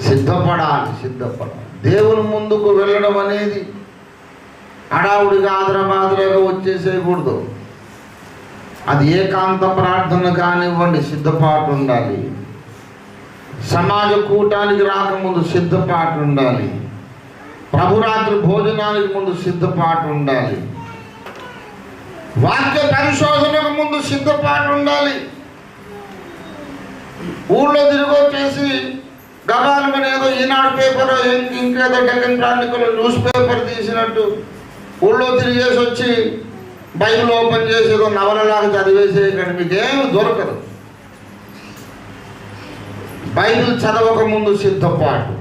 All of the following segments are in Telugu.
సిద్ధపడాలి. దేవుని ముందుకు వెళ్ళడం అనేది హడావుడిగా ఆదరబాదరగా వచ్చేసేయకూడదు. అది ఏకాంత ప్రార్థన కానివ్వండి, సిద్ధపాటు ఉండాలి. సమాజ కూటానికి రాకముందు సిద్ధపాటు ఉండాలి. ప్రభురాత్రి భోజనానికి ముందు సిద్ధపాటు ఉండాలి. వాక్య పరిశోధనకు ముందు సిద్ధపాటు ఉండాలి. ఊళ్ళో తిరిగొచ్చేసి గబాలమని ఏదో ఈనాడు పేపర్ ఇంకేదో డెక్కన్ క్రానికల్ న్యూస్ పేపర్ తీసినట్టు ఊళ్ళో తిరిగేసి వచ్చి బైబిల్ ఓపెన్ చేసి ఏదో నవలలాగా చదివేసే కానీ మీకేమి దొరకదు. బైబిల్ చదవక ముందు సిద్ధపాటు,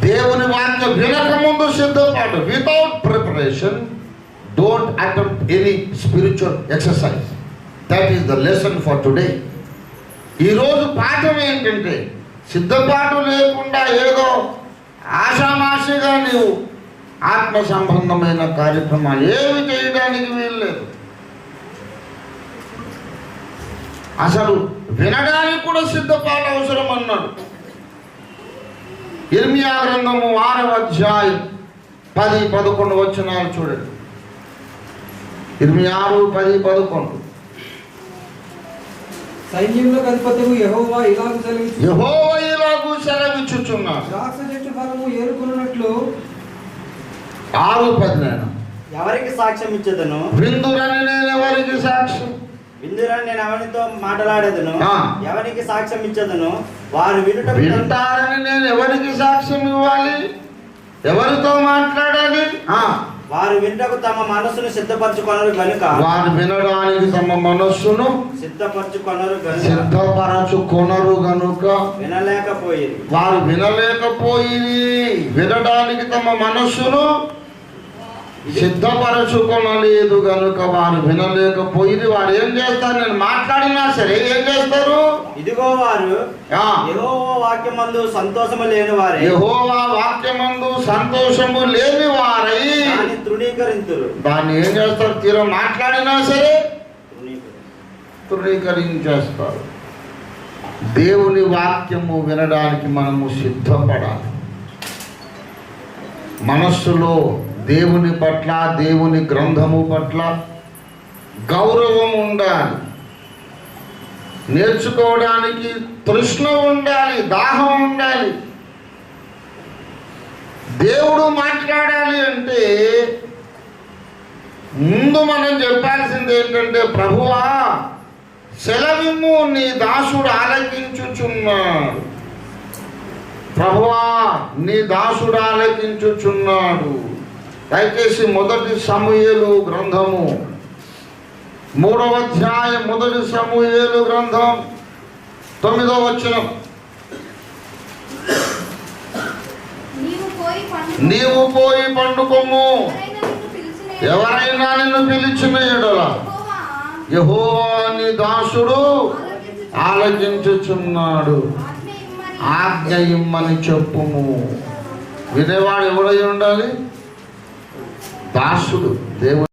దేవుని వాక్య వినక ముందు సిద్ధపాటు. Without preparation don't attempt any spiritual exercise. That is the lesson for today. ఈరోజు పాఠం ఏంటంటే సిద్ధపాటు లేకుండా ఏదో ఆషామాషిగా నీవు ఆత్మ సంబంధమైన కార్యక్రమాలు ఏమి చేయడానికి వీల్లేదు. అసలు వినడానికి కూడా సిద్ధపాటు అవసరం అన్నాడు. ఇర్మియా గ్రంథము 6వ అధ్యాయం 10-11 వచనాలు చూడండి. ఇర్మియా 6:10-11. సైన్యములకు అధిపతియగు యెహోవా ఇలాగు సెలవిచ్చుచున్నాడు. ద్రాక్ష చెట్టు ఫలము ఏరుకొనున్నట్లు 6:10 ఎవరికి సాక్ష్యం ఇచ్చేదను? విందురని నేను ఎవరికి సాక్ష్యం? విందురని నేను ఎవరితో మాట్లాడేదను? ఎవరికి సాక్ష్యం ఇచ్చేదను? వారు వింటారని నేను ఎవరికి సాక్ష్యం ఇవ్వాలి? ఎవరితో మాట్లాడాలి? వారు వింటకు తమ మనస్సును సిద్ధపరచుకొనరు గనుక, వారు వినడానికి తమ మనస్సును సిద్ధపరచుకొనరు గనుక వినలేకపోయింది. వారు వినలేకపోయి వినడానికి తమ మనస్సును సిద్ధపరచుకొనలేదు గనుక వారు వినలేకపోయి. వారు ఏం చేస్తారు? నేను మాట్లాడినా సరే ఏం చేస్తారు? ఇదిగో వారు యెహోవా వాక్యమందు సంతోషము లేని వారై, యెహోవా వాక్యమందు సంతోషము లేని వారై దాన్ని తృణీకరింతురు. దాన్ని ఏం చేస్తారు? తీరా మాట్లాడినా సరే తృణీకరించేస్తారు. దేవుని వాక్యము వినడానికి మనము సిద్ధపడాలి. మనస్సులో దేవుని పట్ల, దేవుని గ్రంథము పట్ల గౌరవం ఉండాలి. నేర్చుకోవడానికి తృష్ణ ఉండాలి, దాహం ఉండాలి. దేవుడు మాట్లాడాలి అంటే ముందు మనం చెప్పాల్సింది ఏంటంటే, ప్రభువా సెలవిమ్ము, నీ దాసుడు ఆలకించుచున్నాడు. ప్రభువా నీ దాసుడు ఆలకించుచున్నాడు. దయచేసి 1 సమూయేలు గ్రంథము 3వ అధ్యాయం 1 సమూయేలు గ్రంథం 9వ వచనం. నీవు పోయి పండుకొమ్ము, ఎవరైనా నిన్ను పిలిచిన ఎడల యెహోవా నీ దాసుడు ఆలకించుచున్నాడు, ఆజ్ఞ ఇమ్మని చెప్పుము. వినేవాడు ఎవడై ఉండాలి? దాసుడు. దేవుడు